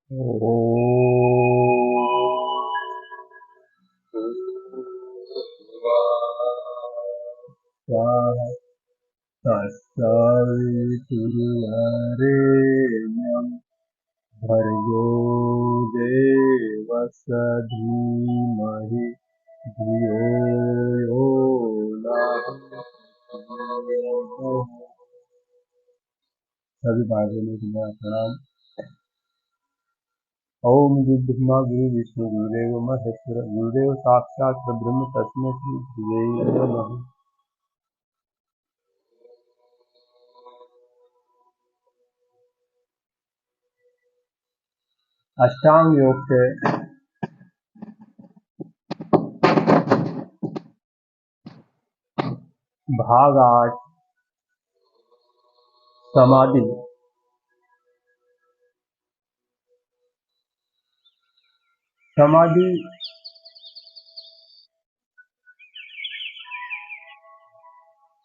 तत्सवितुर्वरेण्यं भर्गो देवस्य धीमहि धियो यो नः। सभी भाई बहनों को मेरा प्रणाम। ओम गुरुब्रह्मा गुरु विष्णु गुरुदेव महेश्वर गुरुदेव साक्षात् ब्रह्म तस्मै श्री गुरुवे नमः। अष्टांग योग के भाग 8 समाधि। समाधि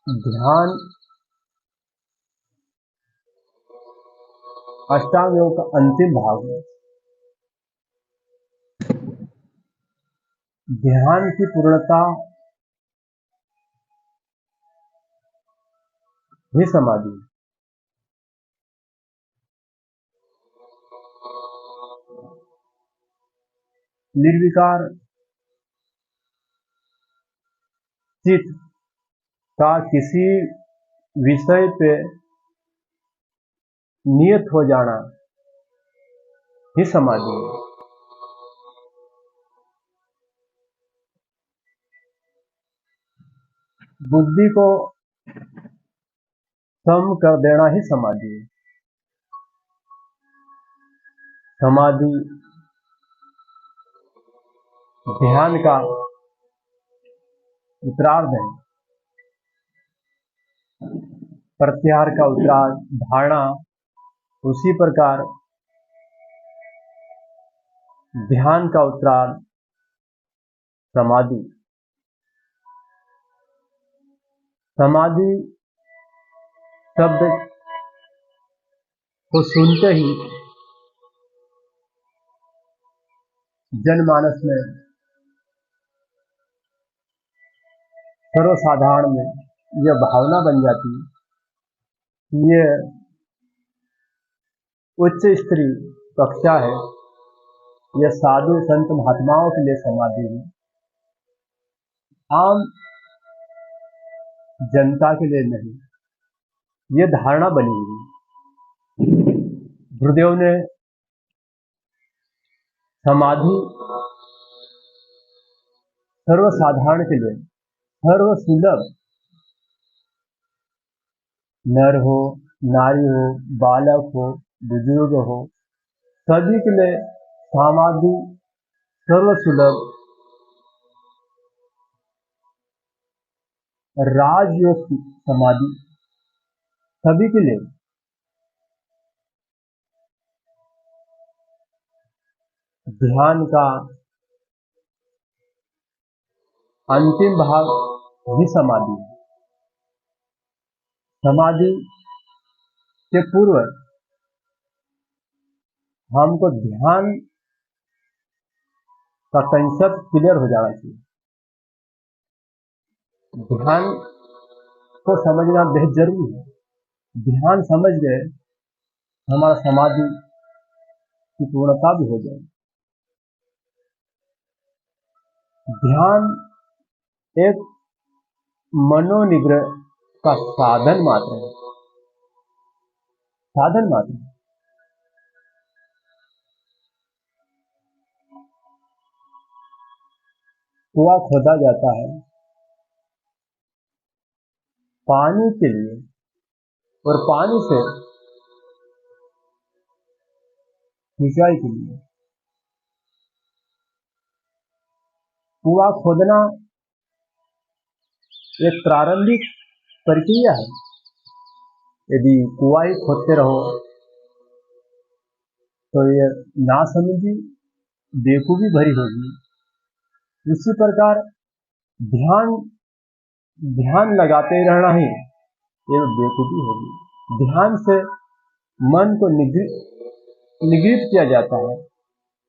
ध्यान अष्टांग योग का अंतिम भाग है। ध्यान की पूर्णता ही समाधि। निर्विकार चित्त का किसी विषय पे नियत हो जाना ही समाधि है। बुद्धि को सम कर देना ही समाधि है। समाधि ध्यान का उत्तरार्ध है। प्रत्याहार का उत्तरार्ध धारणा, उसी प्रकार ध्यान का उत्तरार्ध समाधि। समाधि शब्द को सुनते ही जनमानस में, सर्वसाधारण में यह भावना बन जाती है, ये उच्च स्त्री कक्षा है, यह साधु संत महात्माओं के लिए समाधि है, आम जनता के लिए नहीं। यह धारणा बनी हुई। गुरुदेव ने समाधि सर्वसाधारण के लिए, सर्वसुलभ, नर हो, नारी हो, बालक हो, बुजुर्ग हो, सभी के लिए समाधि सर्वसुलभ राजयोग की समाधि सभी के लिए। ध्यान का अंतिम भाग ही समाधि। समाधि के पूर्व हमको ध्यान का कंसेप्ट क्लियर हो जाना चाहिए। ध्यान को समझना बेहद जरूरी है। ध्यान समझ गए, हमारा समाधि की पूर्णता भी हो जाए। ध्यान एक मनोनिग्रह का साधन मात्र है, साधन मात्र। कुआं खोदा जाता है पानी के लिए, और पानी से सिंचाई के लिए। कुआं खोदना एक प्रारंभिक प्रक्रिया है। यदि कुआं ही खोदते रहो तो ये नासमझी बेवकूफी भरी होगी। इसी प्रकार ध्यान लगाते रहना ही ये बेवकूफी होगी। ध्यान से मन को निगृहित किया जाता है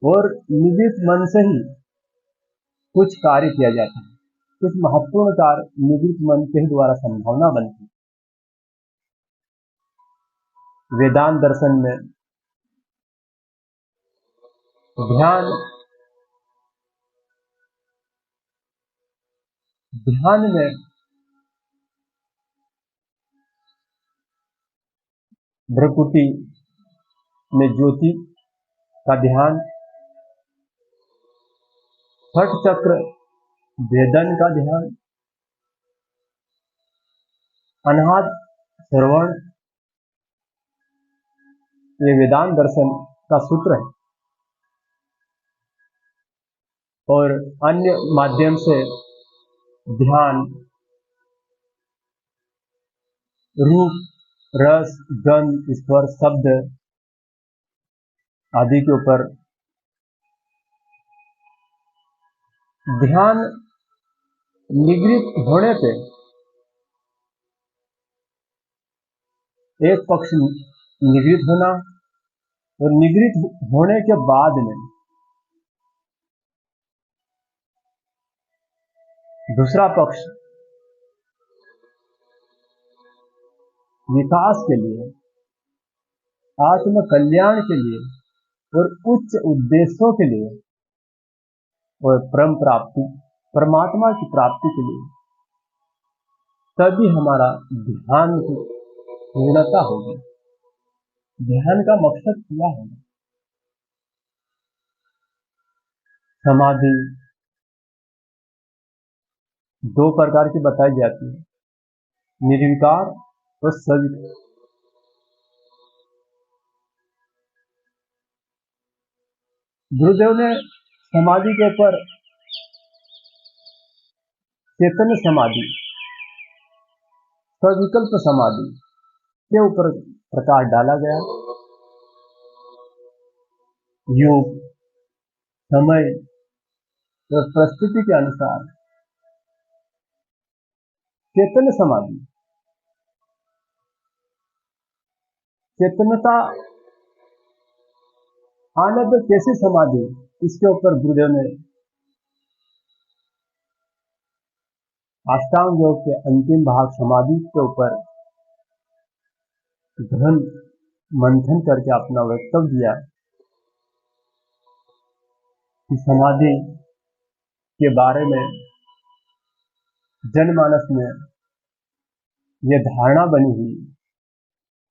और निगृहित मन से ही कुछ कार्य किया जाता है। कुछ महत्वपूर्ण कार्य निगृहित मन के ही द्वारा संभावना बनती है। वेदांत दर्शन में ध्यान में भ्रकुटी में ज्योति का ध्यान, छठ चक्र वेदन का ध्यान, अनाहत श्रवण, ये वेदांत दर्शन का सूत्र है। और अन्य माध्यम से ध्यान रूप, रस, गंध, स्पर्श, शब्द आदि के ऊपर ध्यान निगृहित होने पे एक पक्ष निगृहित होना और निगृहित होने के बाद में दूसरा पक्ष विकास के लिए, आत्म कल्याण के लिए और उच्च उद्देश्यों के लिए और परमात्मा की प्राप्ति के लिए, तभी हमारा ध्यान की पूर्णता होगी। ध्यान का मकसद क्या है? समाधि दो प्रकार की बताई जाती है, निर्विकार और सविकार। गुरुदेव ने समाधि के ऊपर चेतन समाधि, सविकल्प समाधि के ऊपर प्रकाश डाला गया। योग, समय और परिस्थिति के अनुसार चेतन समाधि, चेतनता आने पर कैसी समाधि, इसके ऊपर गुरुदेव ने अष्टांग योग के अंतिम भाग समाधि के ऊपर गहन मंथन करके अपना वक्तव्य दिया कि समाधि के बारे में जनमानस में यह धारणा बनी हुई,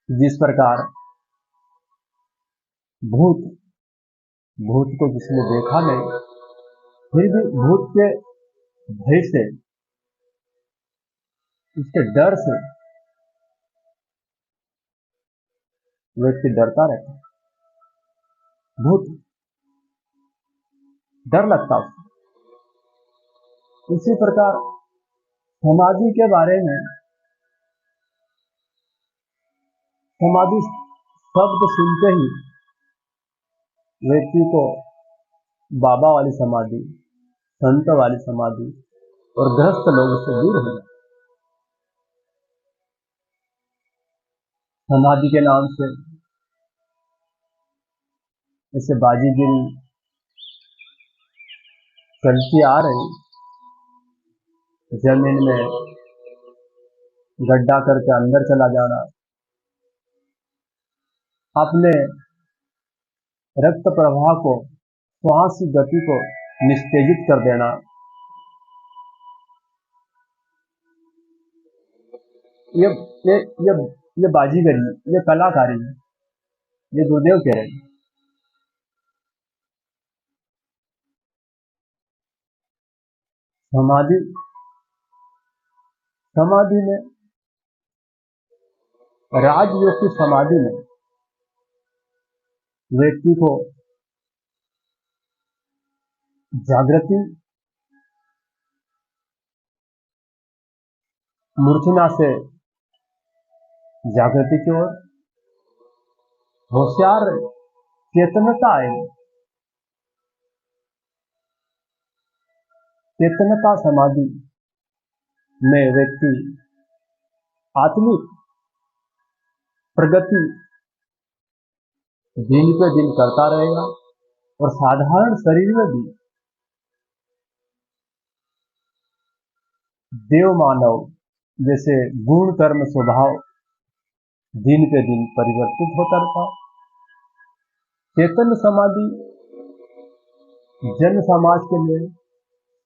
जिस प्रकार भूत को किसने देखा नहीं, फिर भी भूत के भय से, उसके डर से व्यक्ति डरता रहता है। भूत डर लगता उसको। इसी प्रकार समाधि के बारे में, समाधि शब्द सुनते ही व्यक्ति को बाबा वाली समाधि, संत वाली समाधि और गृहस्थ लोगों से दूर होना। समाधि के नाम से जैसे बाजीगिरी चलती आ रही, जमीन में गड्ढा करके अंदर चला जाना, अपने रक्त प्रवाह को, श्वास की गति को निस्तेजित कर देना, ये बाजीगरी, ये कलाकारी, ये गुरुदेव कह रहे हैं। समाधि में, राजयोग की समाधि में व्यक्ति को जागृति, मूर्छना से जागृति की ओर, होशियार चेतनता है। चेतनता समाधि में व्यक्ति आत्मिक प्रगति दिन पे दिन करता रहेगा और साधारण शरीर में भी देव मानव जैसे गुण कर्म स्वभाव दिन पे दिन परिवर्तित होता रहता। चैतन्य समाधि जन समाज के लिए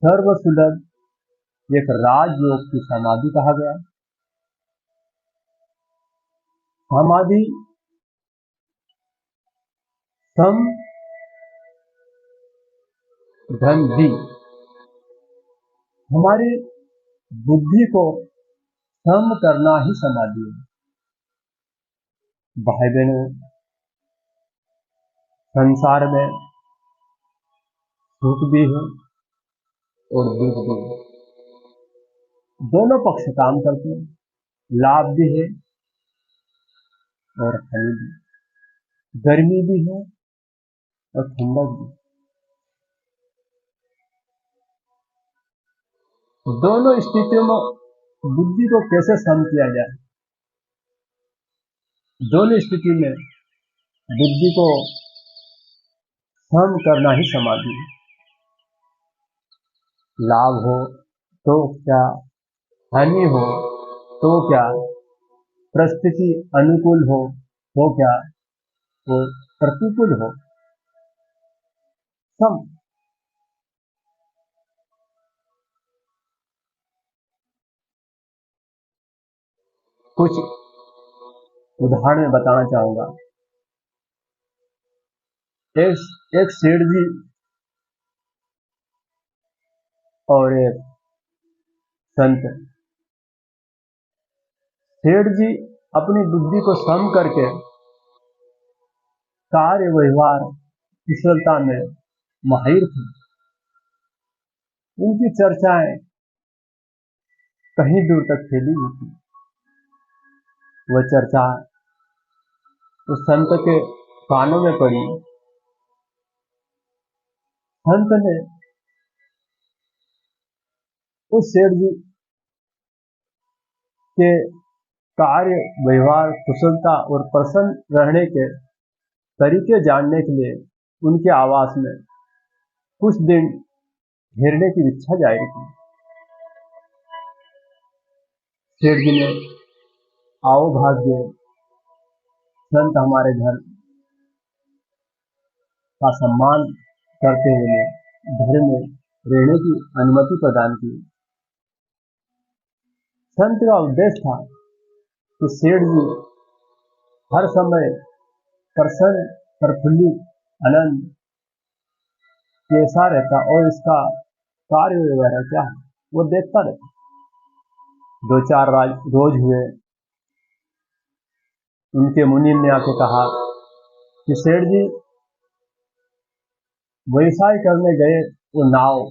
सर्वसुलभ एक राजयोग की समाधि कहा गया। समाधि सम धन दी हमारी बुद्धि को सम करना ही समाधि है। भाई बहनों, संसार में सुख भी है और दुख भी है, दोनों पक्ष काम करते हैं, लाभ भी है और हानि भी, गर्मी भी है और ठंडक भी। दोनों स्थितियों में बुद्धि को कैसे सम किया जाए, दोनों स्थिति में बुद्धि को सम करना ही समाधि है। लाभ हो तो क्या, हानि हो तो क्या, परिस्थिति अनुकूल हो तो क्या, वो प्रतिकूल हो, सम। कुछ उदाहरण में बताना चाहूंगा। एक सेठ जी और एक संत। सेठ जी अपनी बुद्धि को सम करके कार्य व्यवहार कुशलता में माहिर थे। उनकी चर्चाएं कहीं दूर तक फैली हुई थी। वह चर्चा उस संत के कानों में पड़ी। संत ने उस सेठ जी के कार्य व्यवहार कुशलता और प्रसन्न रहने के तरीके जानने के लिए उनके आवास में कुछ दिन ठहरने की इच्छा जाहिर की। सेठ जी ने आओ भाग्य संत हमारे घर का सम्मान करते हुए घर में रहने की अनुमति प्रदान की। संत का उद्देश्य था कि सेठ जी हर समय प्रसन्न प्रफुल्लित आनंद कैसा रहता और इसका कार्य वगैरह क्या है वो देखता रहता। 2-4 रोज हुए, उनके मुनीम ने आके कहा कि सेठ जी व्यवसाय करने गए वो नाव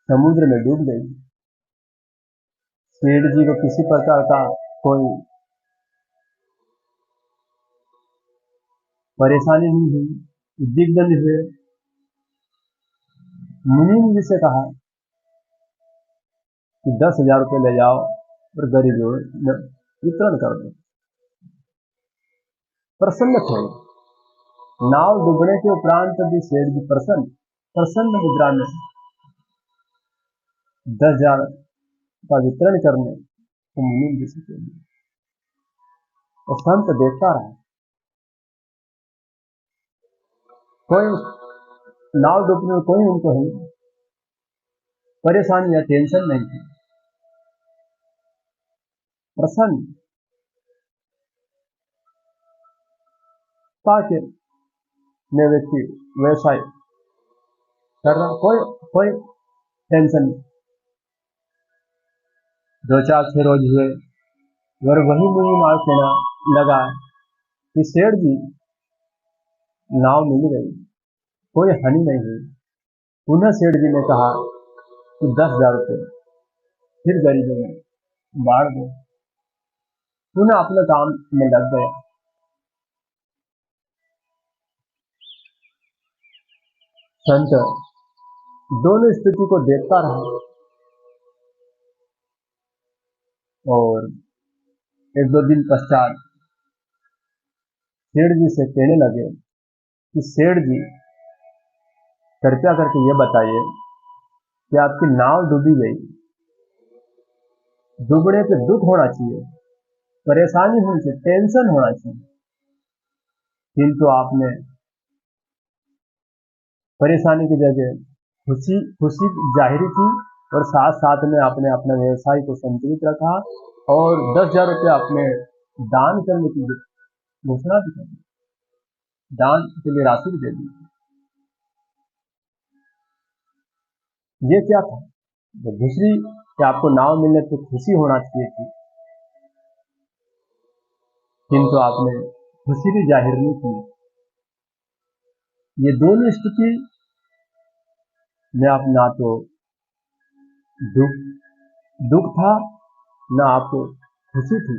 समुद्र में डूब गई। सेठ जी को किसी प्रकार का कोई परेशानी नहीं हुई, उद्विग्न नहीं हुए। मुनीम जी से कहा कि 10,000 रुपये ले जाओ और गरीबों में वितरण कर दो। प्रसन्न थे। नाव डूबने के उपरांत भी सेठ जी प्रसन्न मुद्रा में 10,000 का वितरण करने तो मुनीम जी से और संत देखता रहा। कोई नाव डूबने में कोई उनको परेशानी या टेंशन नहीं थी, प्रसन्न ताकि मैं व्यक्ति व्यवसाय कर रहा, कोई टेंशन नहीं। 2-4-6 रोज हुए और वही मुझे माल कहना लगा कि सेठ जी नाव मिल गई, कोई हानि नहीं हुई। पुनः सेठ जी ने कहा कि 10,000 रुपये फिर गरीबों में बांट दो। पुनः अपने काम में लग गए। संत दोनों स्थिति को देखता रहा और 1-2 दिन पश्चात सेठ जी से कहने लगे कि सेठ जी, कृपया करके ये बताइए कि आपकी नाव डूबी गई, डूबने पे दुख होना चाहिए, परेशानी होनी चाहिए, टेंशन होना चाहिए, किंतु आपने परेशानी की जगह खुशी खुशी जाहिर की और साथ साथ में आपने अपने व्यवसाय को संतुलित रखा और 10,000 रुपया आपने दान करने की घोषणा भी कर दी, दान के लिए राशि भी दे दी। ये क्या था? तो दूसरी कि आपको नाव मिलने पर खुशी होना चाहिए थी, किंतु आपने खुशी भी जाहिर नहीं की। ये दोनों स्थिति में आप ना तो दुख था, ना आपको खुशी थी।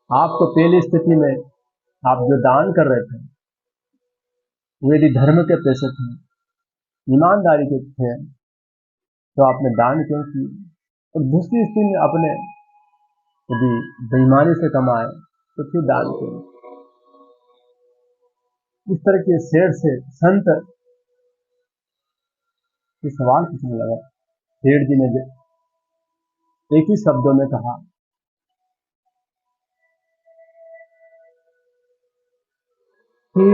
आपको पहली स्थिति में आप जो दान कर रहे थे वो यदि धर्म के पैसे थे, ईमानदारी के थे, तो आपने दान क्यों किए? और दूसरी स्थिति में अपने यदि बेईमानी से कमाए तो फिर दान क्यों? इस तरह के सेठ से संत ये सवाल पूछने लगा। सेठ जी ने एक ही शब्दों में कहा कि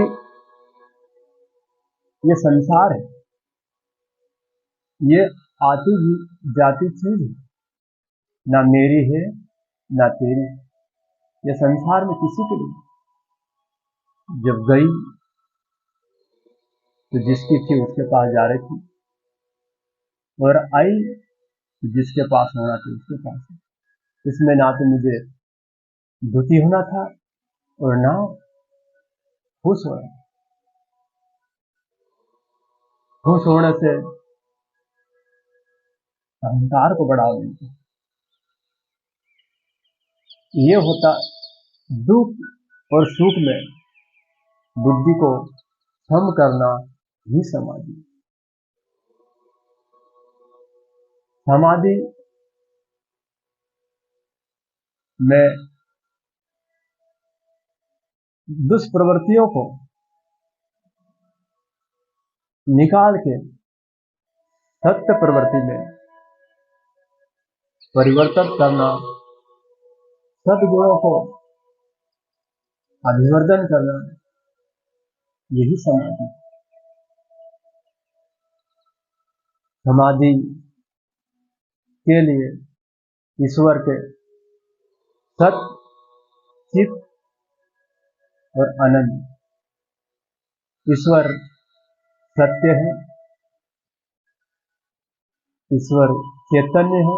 ये संसार है, ये आती जाती चीज है, ना मेरी है ना तेरी। ये संसार में किसी के लिए, जब गई तो जिसकी थी उसके पास जा रही थी, और आई तो जिसके पास होना था उसके पास। इसमें ना तो मुझे दुखी होना था और ना खुश होना। खुश होने से अहंकार को बढ़ावा मिलता, ये होता दुख और सुख में बुद्धि को सम करना ही समाधि। समाधि में दुष्प्रवृत्तियों को निकाल के सत्य प्रवृत्ति में परिवर्तन करना, सद्गुणों को अभिवर्धन करना, यही समाधि। समाधि के लिए ईश्वर के सत्य, चित और आनंद। ईश्वर सत्य है, ईश्वर चैतन्य है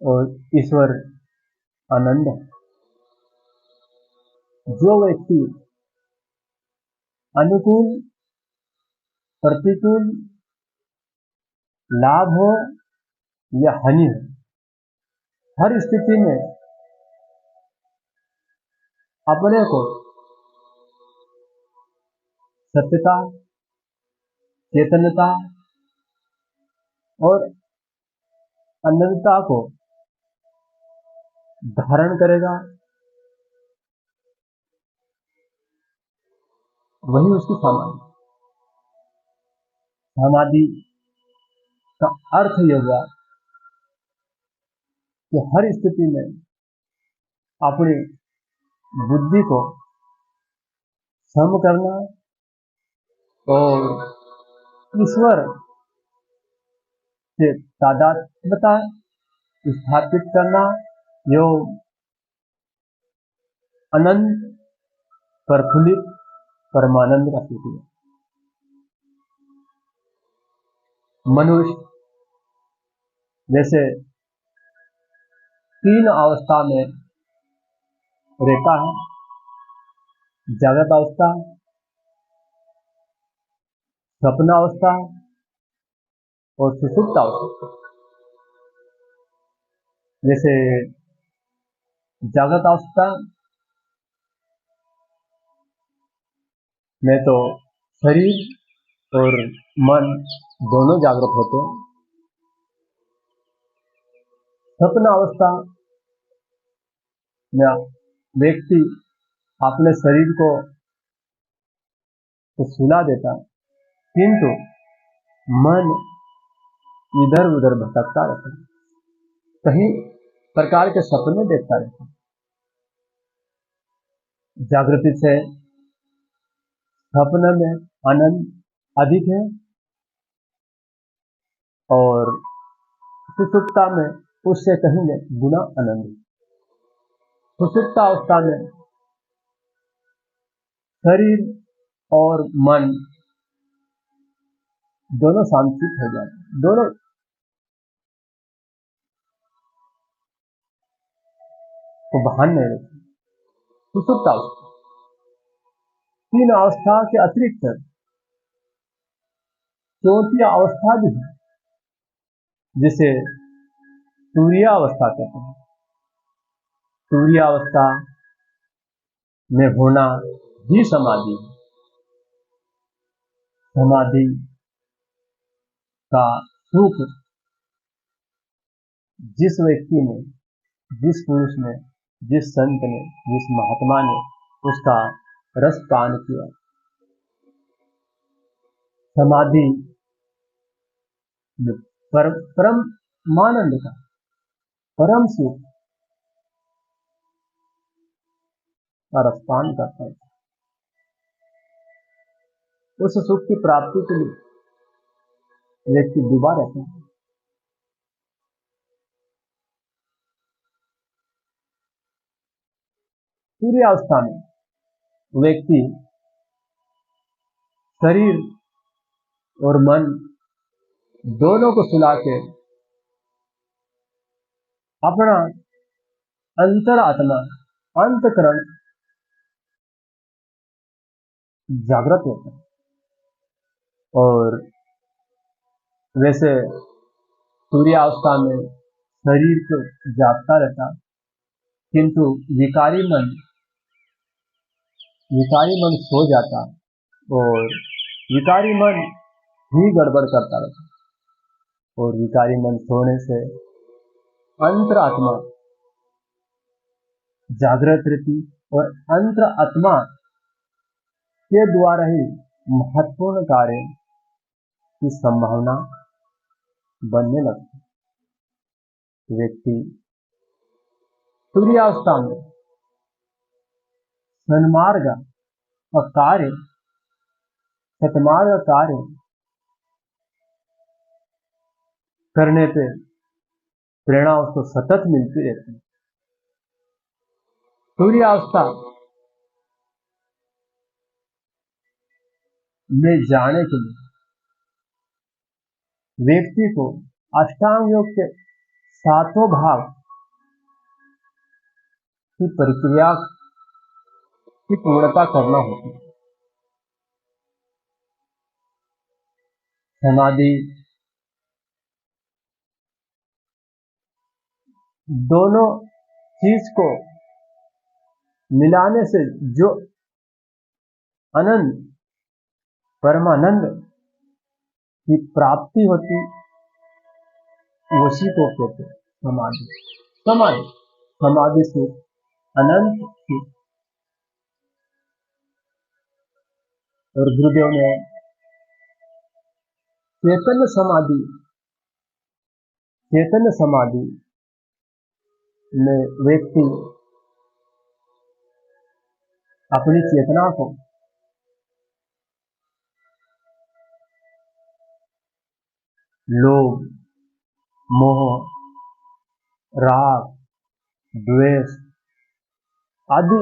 और ईश्वर आनंद है। जो व्यक्ति अनुकूल प्रतिकूल, लाभ हो या हानि हो, हर स्थिति में अपने को सत्यता, चेतनता और अनंतता को धारण करेगा, वही उसकी समाधि। समाधि का अर्थ यह हुआ कि हर स्थिति में अपनी बुद्धि को सम करना और ईश्वर से तादात्म्यता स्थापित करना, जो अनंत प्रफुल्लित परमानंद का स्थिति है। मनुष्य जैसे 3 अवस्था में रहता है, जागृत अवस्था, स्वप्न अवस्था और सुषुप्त अवस्था। जैसे जागृत अवस्था में तो शरीर और मन दोनों जागृत होते हैं। स्वप्न अवस्था में व्यक्ति अपने शरीर को तो सुला देता, किंतु मन इधर उधर भटकता रहता, कहीं प्रकार के सपने देखता रहता। जागृति से सपने में आनंद अधिक है और सुषुप्ता में उससे कहेंगे गुना आनंद। सुषुप्ता अवस्था में शरीर और मन दोनों शांतित हो जाते, दोनों को भान नहीं रहते। सुषुप्ता अवस्था, तीन अवस्था के अतिरिक्त चौथी अवस्था भी है, जिसे तुरीयावस्था कहते हैं। तुरीयावस्था में होना ही समाधि है। समाधि का सुख जिस व्यक्ति ने, जिस पुरुष ने, जिस संत ने, जिस महात्मा ने उसका रस पान किया, समाधि परमानंद का परम सुख का रस पान करता है। उस सुख की प्राप्ति के लिए व्यक्ति डूबा रहता है। सूर्यावस्था में व्यक्ति शरीर और मन दोनों को सुला के अपना अंतरात्मा, अंतकरण जागृत होता है। और वैसे सूर्यावस्था में शरीर तो जागता रहता, किंतु विकारी मन सो जाता और विकारी मन ही गड़बड़ करता रहता। और विकारी मन सोने से अंतरात्मा जागृत रहती और अंतरात्मा के द्वारा ही महत्वपूर्ण कार्य की संभावना बनने लगती। व्यक्ति सूर्यावस्था में सन्मार्ग और कार्य, सतमार्ग कार्य करने पे प्रेरणा उसको सतत मिलती रहती है। सूर्यावस्था में जाने के लिए व्यक्ति को अष्टांग योग के सातों भाग की प्रक्रिया की पूर्णता करना होती है। समाधि दोनों चीज को मिलाने से जो आनंद, परमानंद की प्राप्ति होती, उसी को कहते हैं समाधि। समाधि समाधि से अनंत सुख। और गुरुदेव ने चैतन्य समाधि में व्यक्ति अपनी चेतना को लोभ, मोह, राग, द्वेष आदि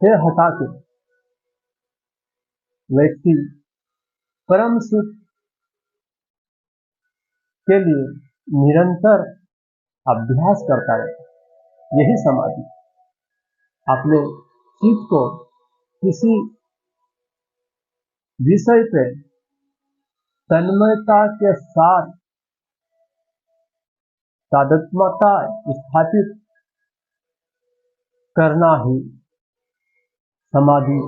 से हटा के व्यक्ति परम सुख के लिए निरंतर अभ्यास करता है। यही समाधि। अपने चित्त को किसी विषय पे तन्मयता के साथ तादात्म्यता स्थापित करना ही समाधि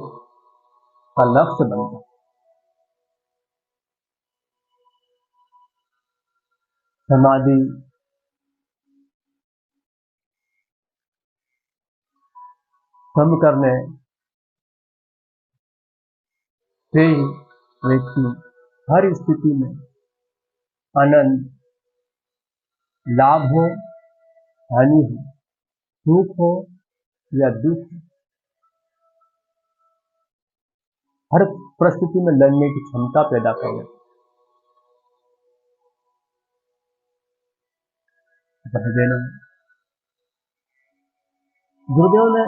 का लक्ष्य बनता है। समाधि कम करने से व्यक्ति हर स्थिति में आनंद, लाभ हो, हानि हो, सुख हो या दुख, हर परिस्थिति में लड़ने की क्षमता पैदा कर लेता है। गुरुदेव ने